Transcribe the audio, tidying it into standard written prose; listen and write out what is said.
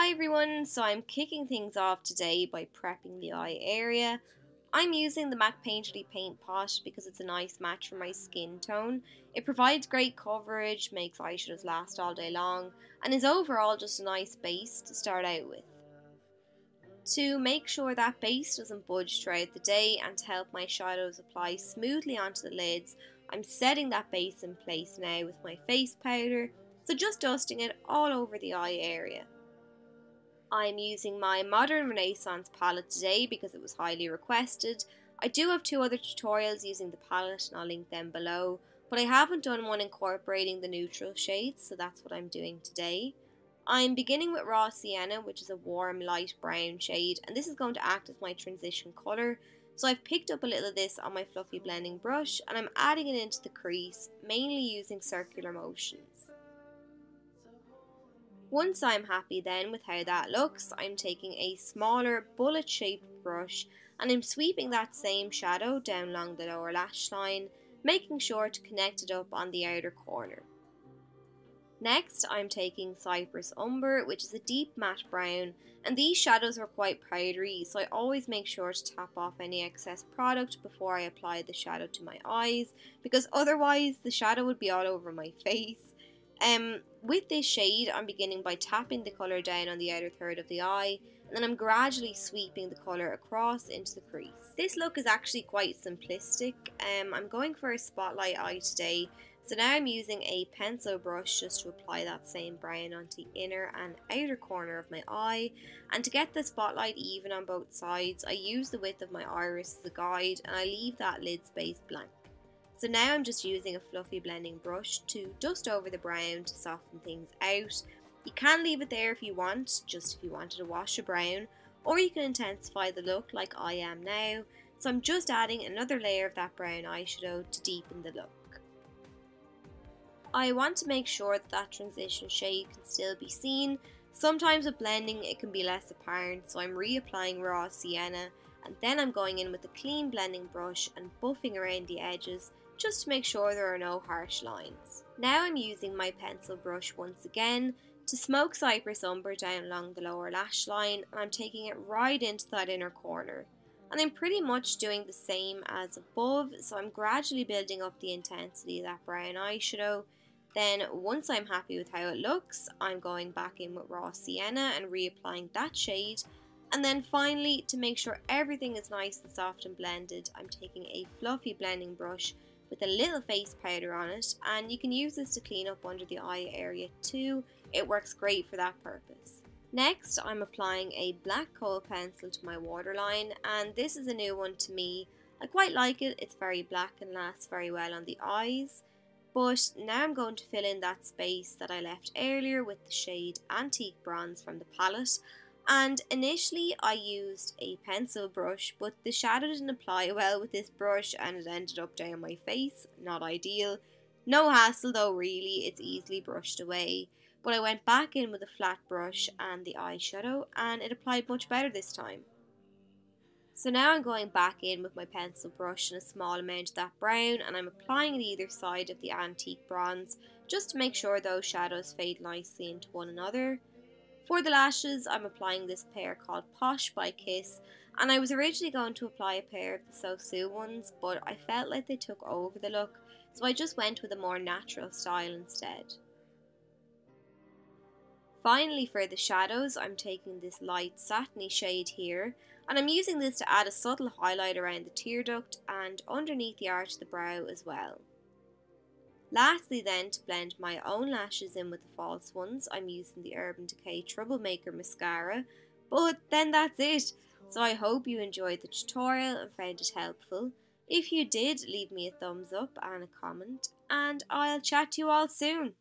Hi everyone, so I'm kicking things off today by prepping the eye area. I'm using the MAC Painterly Paint Pot because it's a nice match for my skin tone. It provides great coverage, makes eyeshadows last all day long, and is overall just a nice base to start out with. To make sure that base doesn't budge throughout the day and to help my shadows apply smoothly onto the lids, I'm setting that base in place now with my face powder, so just dusting it all over the eye area. I'm using my Modern Renaissance palette today because it was highly requested. I do have two other tutorials using the palette and I'll link them below, but I haven't done one incorporating the neutral shades, so that's what I'm doing today. I'm beginning with Raw Sienna, which is a warm light brown shade, and this is going to act as my transition colour. So I've picked up a little of this on my fluffy blending brush and I'm adding it into the crease, mainly using circular motions. Once I'm happy then with how that looks, I'm taking a smaller bullet shaped brush and I'm sweeping that same shadow down along the lower lash line, making sure to connect it up on the outer corner. Next I'm taking Cyprus Umber, which is a deep matte brown, and these shadows are quite powdery, so I always make sure to tap off any excess product before I apply the shadow to my eyes, because otherwise the shadow would be all over my face. With this shade, I'm beginning by tapping the colour down on the outer third of the eye, and then I'm gradually sweeping the colour across into the crease. This look is actually quite simplistic. I'm going for a spotlight eye today, so now I'm using a pencil brush just to apply that same brown onto the inner and outer corner of my eye, and to get the spotlight even on both sides, I use the width of my iris as a guide and I leave that lid space blank. So now I'm just using a fluffy blending brush to dust over the brown to soften things out. You can leave it there if you want, just if you wanted to wash a brown, or you can intensify the look like I am now. So I'm just adding another layer of that brown eyeshadow to deepen the look. I want to make sure that that transition shade can still be seen. Sometimes with blending it can be less apparent, so I'm reapplying Raw Sienna, and then I'm going in with a clean blending brush and buffing around the edges just to make sure there are no harsh lines. Now I'm using my pencil brush once again to smoke Cyprus Umber down along the lower lash line, and I'm taking it right into that inner corner. And I'm pretty much doing the same as above, so I'm gradually building up the intensity of that brown eyeshadow. Then once I'm happy with how it looks, I'm going back in with Raw Sienna and reapplying that shade. And then finally, to make sure everything is nice and soft and blended, I'm taking a fluffy blending brush with a little face powder on it, and you can use this to clean up under the eye area too. It works great for that purpose. Next, I'm applying a black kohl pencil to my waterline, and this is a new one to me. I quite like it, it's very black and lasts very well on the eyes. But now I'm going to fill in that space that I left earlier with the shade Antique Bronze from the palette. And initially I used a pencil brush, but the shadow didn't apply well with this brush and it ended up down my face. Not ideal. No hassle though really, it's easily brushed away. But I went back in with a flat brush and the eyeshadow and it applied much better this time. So now I'm going back in with my pencil brush and a small amount of that brown, and I'm applying it either side of the Antique Bronze just to make sure those shadows fade nicely into one another. For the lashes, I'm applying this pair called Posh by Kiss, and I was originally going to apply a pair of the So Sue ones, but I felt like they took over the look, so I just went with a more natural style instead. Finally, for the shadows, I'm taking this light satiny shade here, and I'm using this to add a subtle highlight around the tear duct and underneath the arch of the brow as well. Lastly then, to blend my own lashes in with the false ones, I'm using the Decay Troublemaker Mascara, but then that's it. So I hope you enjoyed the tutorial and found it helpful. If you did, leave me a thumbs up and a comment, and I'll chat to you all soon.